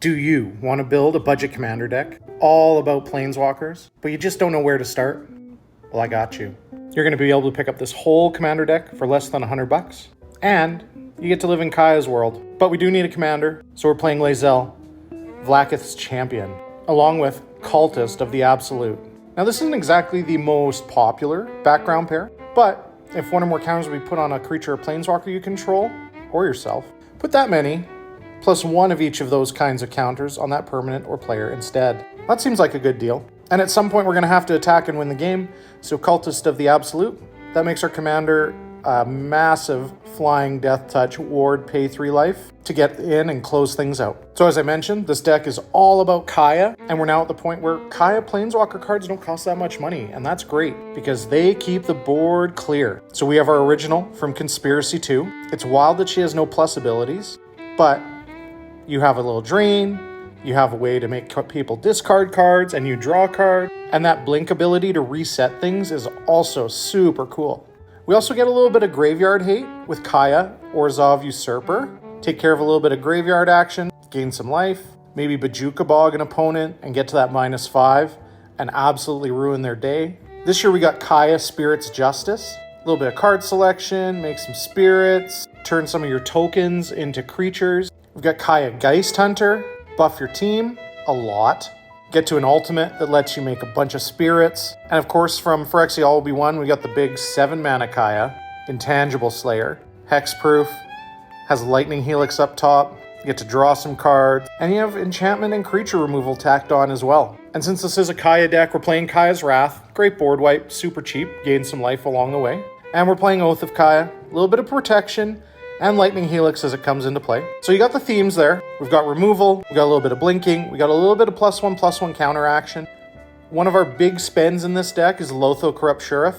Do you want to build a budget commander deck all about Planeswalkers, but you just don't know where to start? Well, I got you. You're going to be able to pick up this whole commander deck for less than $100, and you get to live in Kaya's world. But we do need a commander, so we're playing Lae'zel, Vlaakith's Champion, along with Cultist of the Absolute. Now, this isn't exactly the most popular background pair, but if one or more counters will be put on a creature or planeswalker you control, or yourself, put that many, plus one of each of those kinds of counters on that permanent or player instead. That seems like a good deal. And at some point we're going to have to attack and win the game, so Cultist of the Absolute, that makes our commander a massive flying death touch ward, pay 3 life to get in and close things out. So as I mentioned, this deck is all about Kaya, and we're now at the point where Kaya Planeswalker cards don't cost that much money, and that's great because they keep the board clear. So we have our original from Conspiracy 2. It's wild that she has no plus abilities, but you have a little drain, you have a way to make people discard cards, and you draw a card, and that blink ability to reset things is also super cool. We also get a little bit of graveyard hate with Kaya, Orzhov Usurper. Take care of a little bit of graveyard action, gain some life, maybe Bajuka Bog an opponent and get to that -5 and absolutely ruin their day. This year we got Kaya Spirit's Justice. A little bit of card selection, make some spirits, turn some of your tokens into creatures. We've got Kaya Geist Hunter, buff your team a lot. Get to an ultimate that lets you make a bunch of spirits. And of course, from Phyrexia All Will Be One, we got the big 7-mana Kaya, Intangible Slayer, Hexproof, has Lightning Helix up top, you get to draw some cards, and you have enchantment and creature removal tacked on as well. And since this is a Kaya deck, we're playing Kaya's Wrath, great board wipe, super cheap, gain some life along the way. And we're playing Oath of Kaya, a little bit of protection, and Lightning Helix as it comes into play. So you got the themes there. We've got removal, we got a little bit of blinking, we got a little bit of +1/+1 counter action. One of our big spends in this deck is Lotho Corrupt Sheriff.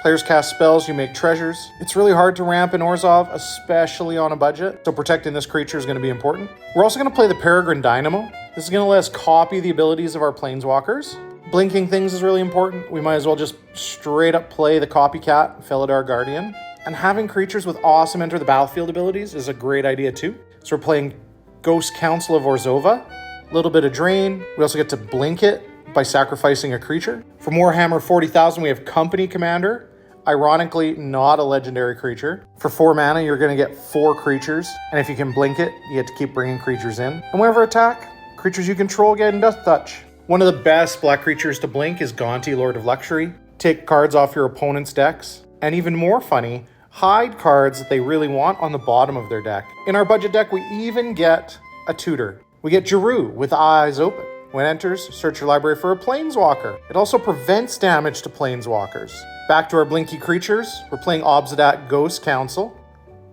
Players cast spells, you make treasures. It's really hard to ramp in Orzhov, especially on a budget, so protecting this creature is going to be important. We're also going to play the Peregrine Dynamo. This is going to let us copy the abilities of our Planeswalkers. Blinking things is really important. We might as well just straight up play the Copycat, Felidar Guardian. And having creatures with awesome enter the battlefield abilities is a great idea too. So we're playing Ghost Council of Orzhova, a little bit of drain. We also get to blink it by sacrificing a creature. For Warhammer 40,000, we have Company Commander. Ironically, not a legendary creature. For 4 mana, you're going to get 4 creatures. And if you can blink it, you get to keep bringing creatures in. And whenever attack, creatures you control get in Death Touch. One of the best black creatures to blink is Gonti, Lord of Luxury. Take cards off your opponent's decks. And even more funny, hide cards that they really want on the bottom of their deck. In our budget deck, we even get a tutor. We get Jeru with Eyes Open. When it enters, search your library for a Planeswalker. It also prevents damage to Planeswalkers. Back to our blinky creatures, we're playing Obsidat Ghost Council.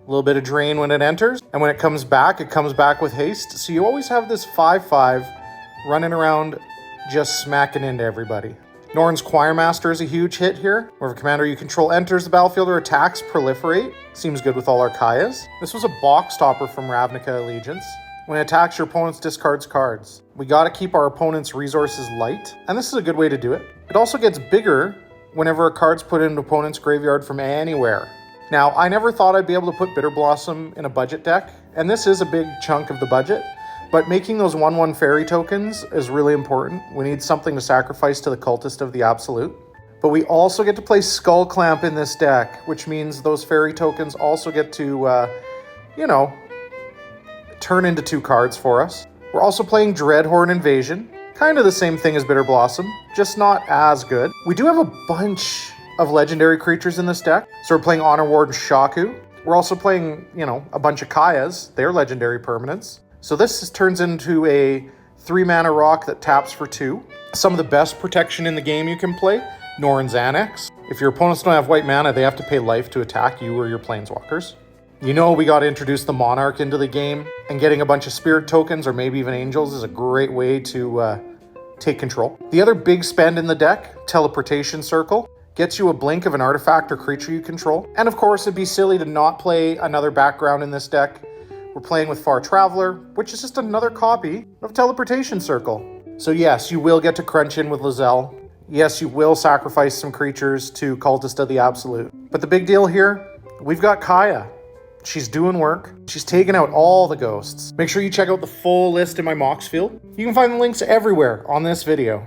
A little bit of drain when it enters, and when it comes back with haste. So you always have this 5/5 running around just smacking into everybody. Norn's Choirmaster is a huge hit here. Whenever a commander you control enters the battlefield or attacks, proliferate. Seems good with all our Kayas. This was a box topper from Ravnica Allegiance. When it attacks, your opponent discards cards. We gotta keep our opponent's resources light, and this is a good way to do it. It also gets bigger whenever a card's put into opponent's graveyard from anywhere. Now, I never thought I'd be able to put Bitter Blossom in a budget deck, and this is a big chunk of the budget. But making those 1/1 fairy tokens is really important. We need something to sacrifice to the Cultist of the Absolute. But we also get to play Skull Clamp in this deck, which means those fairy tokens also get to, turn into 2 cards for us. We're also playing Dreadhorde Invasion. Kind of the same thing as Bitter Blossom, just not as good. We do have a bunch of legendary creatures in this deck. So we're playing Honor Ward Shaku. We're also playing, a bunch of Kayas. They're legendary permanents. So this turns into a 3-mana rock that taps for 2. Some of the best protection in the game you can play, Norn's Annex. If your opponents don't have white mana, they have to pay life to attack you or your Planeswalkers. We got to introduce the Monarch into the game, and getting a bunch of spirit tokens or maybe even angels is a great way to take control. The other big spend in the deck, Teleportation Circle, gets you a blink of an artifact or creature you control. And of course, it'd be silly to not play another background in this deck. We're playing with Far Traveler, which is just another copy of Teleportation Circle. So yes, you will get to crunch in with Lae'zel. Yes, you will sacrifice some creatures to Cultist of the Absolute. But the big deal here, we've got Kaya. She's doing work. She's taken out all the ghosts. Make sure you check out the full list in my Mox field. You can find the links everywhere on this video.